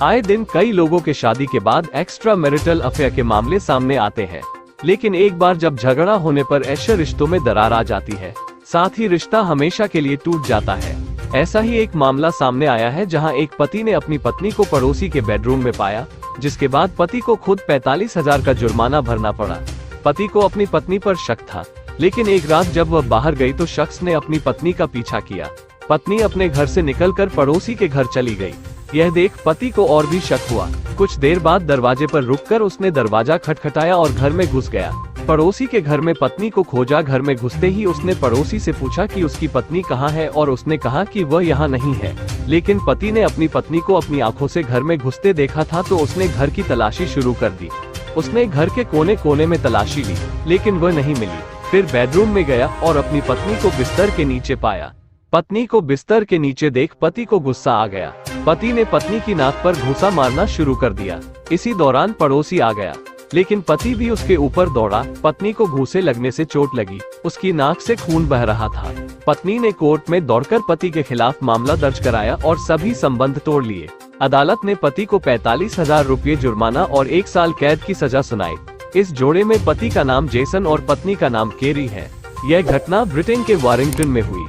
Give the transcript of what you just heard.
आए दिन कई लोगों के शादी के बाद एक्स्ट्रा मैरिटल अफेयर के मामले सामने आते हैं, लेकिन एक बार जब झगड़ा होने पर ऐसे रिश्तों में दरार आ जाती है, साथ ही रिश्ता हमेशा के लिए टूट जाता है। ऐसा ही एक मामला सामने आया है जहां एक पति ने अपनी पत्नी को पड़ोसी के बेडरूम में पाया, जिसके बाद पति को खुद 45,000 का जुर्माना भरना पड़ा। पति को अपनी पत्नी पर शक था, लेकिन एक रात जब वह बाहर गई तो शख्स ने अपनी पत्नी का पीछा किया। पत्नी अपने घर से निकलकर पड़ोसी के घर चली गई। यह देख पति को और भी शक हुआ। कुछ देर बाद दरवाजे पर रुककर उसने दरवाजा खटखटाया और घर में घुस गया। पड़ोसी के घर में पत्नी को खोजा। घर में घुसते ही उसने पड़ोसी से पूछा कि उसकी पत्नी कहाँ है और उसने कहा कि वह यहाँ नहीं है, लेकिन पति ने अपनी पत्नी को अपनी आंखों से घर में घुसते देखा था तो उसने घर की तलाशी शुरू कर दी। उसने घर के कोने कोने में तलाशी ली, लेकिन वह नहीं मिली। फिर बेडरूम में गया और अपनी पत्नी को बिस्तर के नीचे पाया। पत्नी को बिस्तर के नीचे देख पति को गुस्सा आ गया। पति ने पत्नी की नाक पर घूंसा मारना शुरू कर दिया। इसी दौरान पड़ोसी आ गया, लेकिन पति भी उसके ऊपर दौड़ा। पत्नी को घूंसे लगने से चोट लगी, उसकी नाक से खून बह रहा था। पत्नी ने कोर्ट में दौड़कर पति के खिलाफ मामला दर्ज कराया और सभी संबंध तोड़ लिए। अदालत ने पति को 45,000 रुपये जुर्माना और 1 साल कैद की सजा सुनाई। इस जोड़े में पति का नाम जेसन और पत्नी का नाम केरी है। यह घटना ब्रिटेन के वारिंगटन में हुई।